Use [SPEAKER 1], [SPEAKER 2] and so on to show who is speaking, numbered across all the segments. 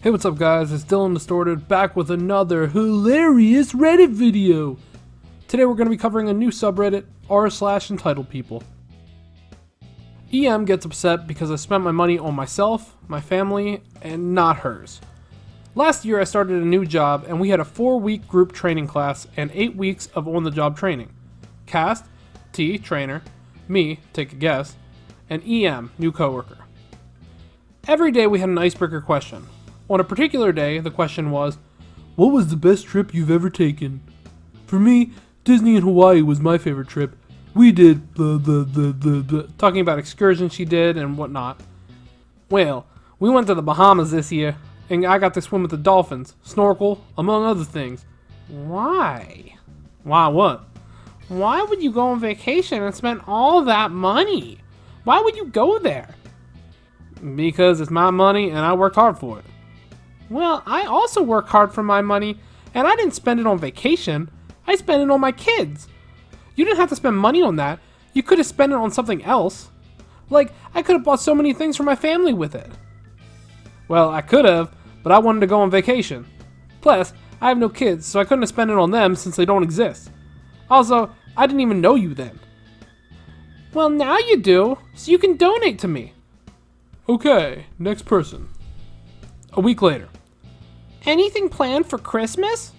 [SPEAKER 1] Hey, what's up guys, it's Dylan Distorted back with another hilarious Reddit video. Today we're going to be covering a new subreddit, r/EntitledPeople. EM gets upset because I spent my money on myself, my family, and not hers. Last year I started a new job and we had a 4-week group training class and 8 weeks of on-the-job training. Cast, T, trainer, me, take a guess, and EM, new coworker. Every day we had an icebreaker question. On a particular day, the question was, what was the best trip you've ever taken? For me, Disney and Hawaii was my favorite trip. We did blah, blah, blah, blah, blah, talking about excursions she did and whatnot. Well, we went to the Bahamas this year, and I got to swim with the dolphins, snorkel, among other things. Why? Why what? Why would you go on vacation and spend all that money? Why would you go there? Because it's my money and I worked hard for it. Well, I also work hard for my money, and I didn't spend it on vacation. I spent it on my kids. You didn't have to spend money on that. You could have spent it on something else. Like, I could have bought so many things for my family with it. Well, I could have, but I wanted to go on vacation. Plus, I have no kids, so I couldn't have spent it on them since they don't exist. Also, I didn't even know you then. Well, now you do, so you can donate to me. Okay, next person. A week later. Anything planned for Christmas?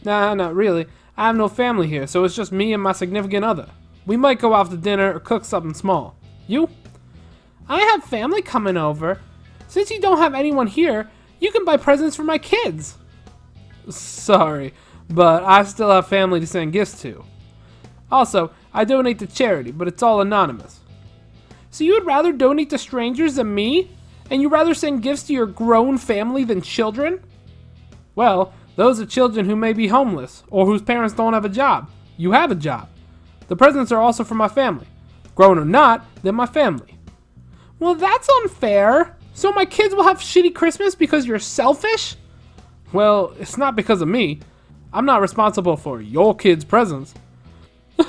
[SPEAKER 1] Nah, not really. I have no family here, so it's just me and my significant other. We might go out to dinner or cook something small. You? I have family coming over. Since you don't have anyone here, you can buy presents for my kids. Sorry, but I still have family to send gifts to. Also, I donate to charity, but it's all anonymous. So you would rather donate to strangers than me? And you rather send gifts to your grown family than children? Well, those are children who may be homeless, or whose parents don't have a job. You have a job. The presents are also for my family. Grown or not, they're my family. Well, that's unfair. So my kids will have shitty Christmas because you're selfish? Well, it's not because of me. I'm not responsible for your kids' presents. For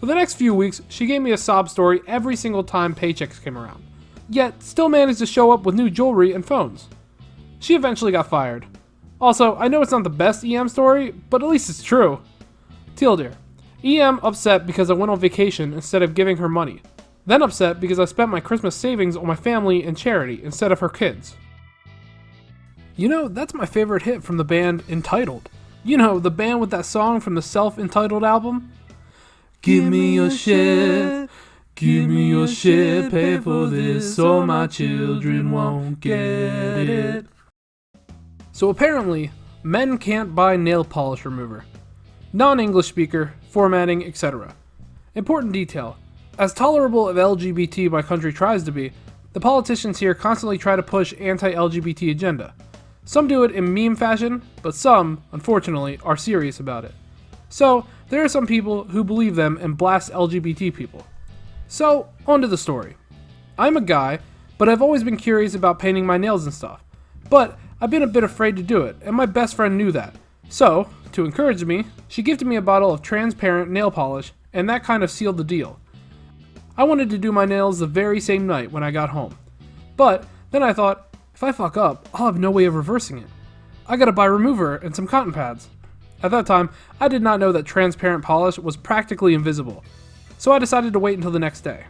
[SPEAKER 1] the next few weeks, she gave me a sob story every single time paychecks came around, yet still managed to show up with new jewelry and phones. She eventually got fired. Also, I know it's not the best EM story, but at least it's true. Teal dear, EM upset because I went on vacation instead of giving her money, then upset because I spent my Christmas savings on my family and charity instead of her kids. You know, that's my favorite hit from the band Entitled. You know, the band with that song from the Self-Entitled album? Give me your shit, give me your shit, pay for this so my children won't get it. So apparently, men can't buy nail polish remover. Non-English speaker, formatting, etc. Important detail. As tolerable of LGBT my country tries to be, the politicians here constantly try to push anti-LGBT agenda. Some do it in meme fashion, but some, unfortunately, are serious about it. So, there are some people who believe them and blast LGBT people. So, on to the story. I'm a guy, but I've always been curious about painting my nails and stuff. But I've been a bit afraid to do it, and my best friend knew that. So, to encourage me, she gifted me a bottle of transparent nail polish, and that kind of sealed the deal. I wanted to do my nails the very same night when I got home. But then I thought, if I fuck up, I'll have no way of reversing it. I gotta buy remover and some cotton pads. At that time, I did not know that transparent polish was practically invisible, so I decided to wait until the next day.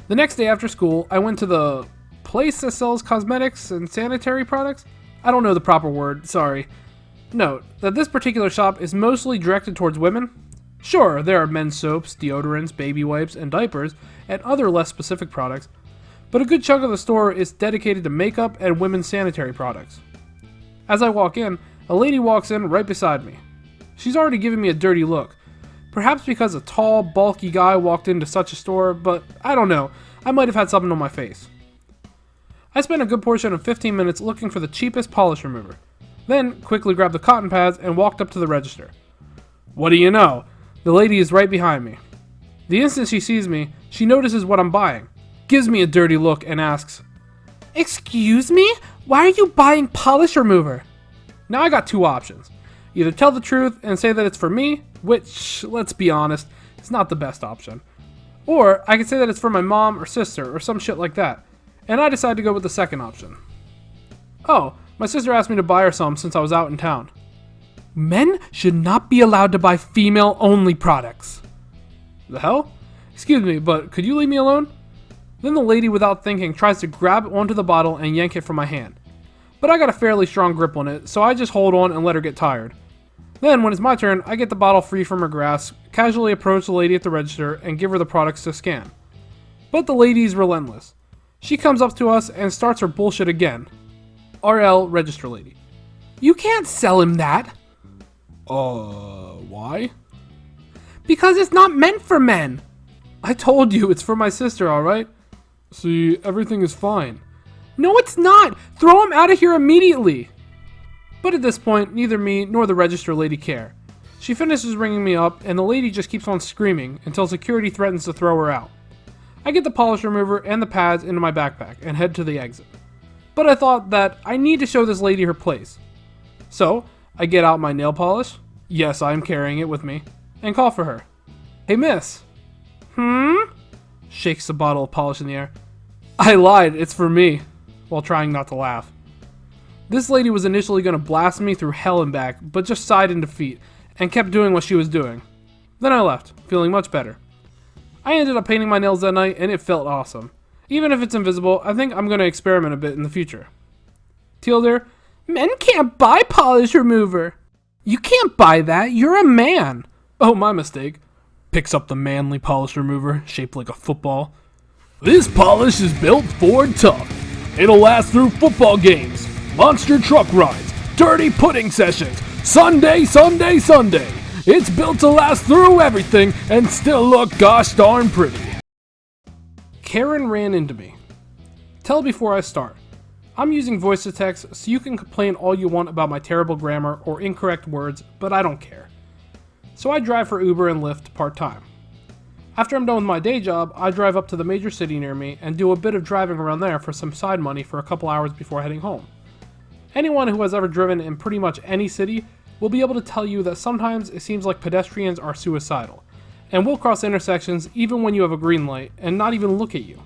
[SPEAKER 1] The next day after school, I went to the place that sells cosmetics and sanitary products? I don't know the proper word, sorry. Note that this particular shop is mostly directed towards women. Sure, there are men's soaps, deodorants, baby wipes, and diapers, and other less specific products, but a good chunk of the store is dedicated to makeup and women's sanitary products. As I walk in, a lady walks in right beside me. She's already giving me a dirty look. Perhaps because a tall, bulky guy walked into such a store, but I don't know. I might have had something on my face. I spent a good portion of 15 minutes looking for the cheapest polish remover. Then quickly grabbed the cotton pads and walked up to the register. What do you know? The lady is right behind me. The instant she sees me, she notices what I'm buying, gives me a dirty look and asks, "Excuse me? Why are you buying polish remover?" Now I got two options. Either tell the truth and say that it's for me, which, let's be honest, is not the best option. Or I could say that it's for my mom or sister or some shit like that. and I decided to go with the second option. Oh, my sister asked me to buy her some since I was out in town. Men should not be allowed to buy female-only products. The hell? Excuse me, but could you leave me alone? Then the lady, without thinking, tries to grab onto the bottle and yank it from my hand. But I got a fairly strong grip on it, so I just hold on and let her get tired. Then, when it's my turn, I get the bottle free from her grasp, casually approach the lady at the register, and give her the products to scan. But the lady's relentless. She comes up to us and starts her bullshit again. RL, register lady. You can't sell him that. Why? Because it's not meant for men. I told you, it's for my sister, alright? See, everything is fine. No, it's not! Throw him out of here immediately! But at this point, neither me nor the register lady care. She finishes ringing me up, and the lady just keeps on screaming until security threatens to throw her out. I get the polish remover and the pads into my backpack and head to the exit. But I thought that I need to show this lady her place. So, I get out my nail polish, yes, I am carrying it with me, and call for her. Hey miss. Shakes the bottle of polish in the air. I lied, it's for me, while trying not to laugh. This lady was initially going to blast me through hell and back, but just sighed in defeat, and kept doing what she was doing. Then I left, feeling much better. I ended up painting my nails that night, and it felt awesome. Even if it's invisible, I think I'm going to experiment a bit in the future. Teal there, men can't buy polish remover. You can't buy that, you're a man. Oh, my mistake. Picks up the manly polish remover, shaped like a football. This polish is built Ford tough. It'll last through football games, monster truck rides, dirty pudding sessions, Sunday. It's built to last through everything and still look gosh darn pretty. Karen ran into me. Tell before I start. I'm using voice to text, so you can complain all you want about my terrible grammar or incorrect words, but I don't care. So I drive for Uber and Lyft part-time. After I'm done with my day job, I drive up to the major city near me and do a bit of driving around there for some side money for a couple hours before heading home. Anyone who has ever driven in pretty much any city will be able to tell you that sometimes it seems like pedestrians are suicidal, and will cross intersections even when you have a green light and not even look at you.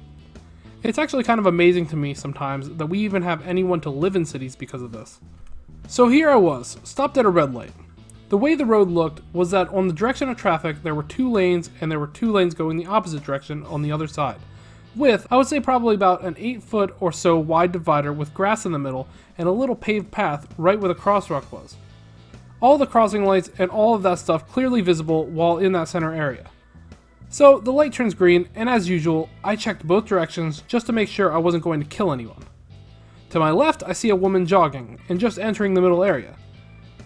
[SPEAKER 1] It's actually kind of amazing to me sometimes that we even have anyone to live in cities because of this. So here I was, stopped at a red light. The way the road looked was that on the direction of traffic there were 2 lanes and there were 2 lanes going the opposite direction on the other side. With, I would say probably about an 8-foot or so wide divider with grass in the middle and a little paved path right where the crosswalk was. All the crossing lights and all of that stuff clearly visible while in that center area. So the light turns green, and as usual, I checked both directions just to make sure I wasn't going to kill anyone. To my left, I see a woman jogging, and just entering the middle area.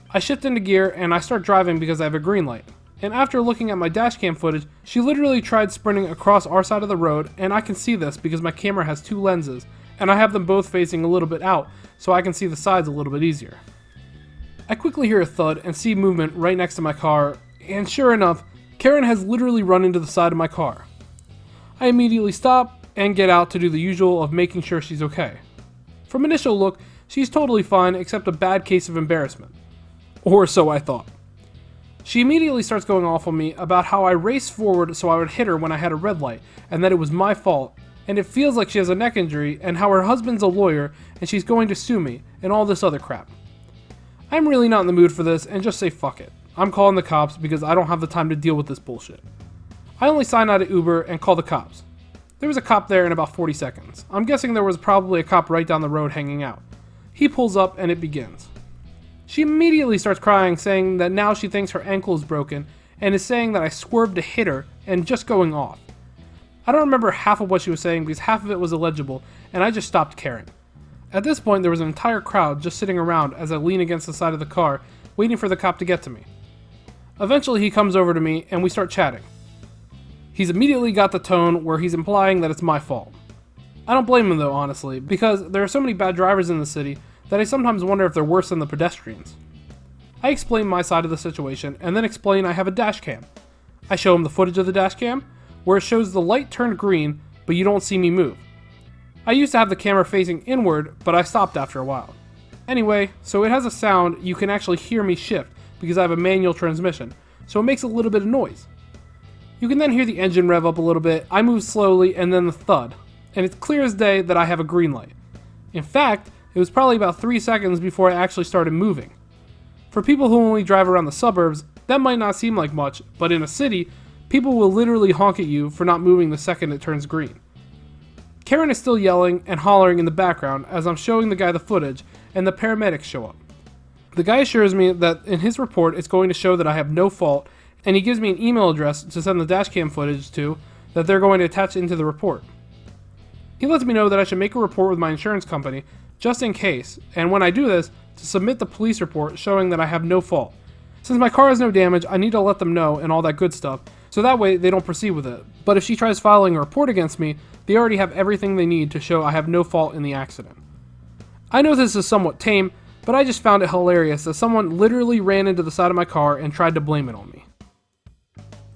[SPEAKER 1] I shift into gear, and I start driving because I have a green light. And after looking at my dashcam footage, she literally tried sprinting across our side of the road, and I can see this because my camera has 2 lenses, and I have them both facing a little bit out, so I can see the sides a little bit easier. I quickly hear a thud and see movement right next to my car, and sure enough, Karen has literally run into the side of my car. I immediately stop and get out to do the usual of making sure she's okay. From initial look, she's totally fine except a bad case of embarrassment. Or so I thought. She immediately starts going off on me about how I raced forward so I would hit her when I had a red light, and that it was my fault, and it feels like she has a neck injury, and how her husband's a lawyer, and she's going to sue me, and all this other crap. I'm really not in the mood for this, and just say fuck it. I'm calling the cops because I don't have the time to deal with this bullshit. I only sign out of Uber and call the cops. There was a cop there in about 40 seconds. I'm guessing there was probably a cop right down the road hanging out. He pulls up and it begins. She immediately starts crying, saying that now she thinks her ankle is broken, and is saying that I swerved to hit her and just going off. I don't remember half of what she was saying because half of it was illegible, and I just stopped caring. At this point, there was an entire crowd just sitting around as I lean against the side of the car, waiting for the cop to get to me. Eventually, he comes over to me, and we start chatting. He's immediately got the tone where he's implying that it's my fault. I don't blame him though, honestly, because there are so many bad drivers in the city that I sometimes wonder if they're worse than the pedestrians. I explain my side of the situation, and then explain I have a dash cam. I show him the footage of the dash cam, where it shows the light turned green, but you don't see me move. I used to have the camera facing inward, but I stopped after a while. Anyway, so it has a sound you can actually hear me shift because I have a manual transmission, so it makes a little bit of noise. You can then hear the engine rev up a little bit, I move slowly, and then the thud. and it's clear as day that I have a green light. In fact, it was probably about 3 seconds before I actually started moving. For people who only drive around the suburbs, that might not seem like much, but in a city, people will literally honk at you for not moving the second it turns green. Karen is still yelling and hollering in the background as I'm showing the guy the footage, and the paramedics show up. The guy assures me that in his report it's going to show that I have no fault, and he gives me an email address to send the dashcam footage to that they're going to attach into the report. He lets me know that I should make a report with my insurance company just in case, and when I do this, to submit the police report showing that I have no fault. Since my car has no damage, I need to let them know and all that good stuff, so that way they don't proceed with it. But if she tries filing a report against me, they already have everything they need to show I have no fault in the accident. I know this is somewhat tame, but I just found it hilarious that someone literally ran into the side of my car and tried to blame it on me.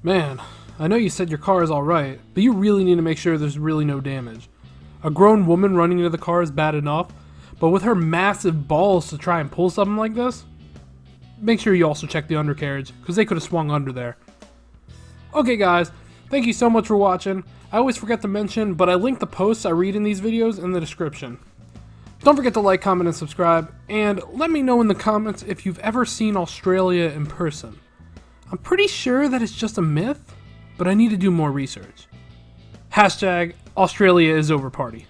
[SPEAKER 1] Man, I know you said your car is alright, but you really need to make sure there's really no damage. A grown woman running into the car is bad enough, but with her massive balls to try and pull something like this? Make sure you also check the undercarriage, because they could have swung under there. Okay guys, thank you so much for watching. I always forget to mention, but I link the posts I read in these videos in the description. Don't forget to like, comment, and subscribe, and let me know in the comments if you've ever seen Australia in person. I'm pretty sure that it's just a myth, but I need to do more research. #AustraliaIsOverParty.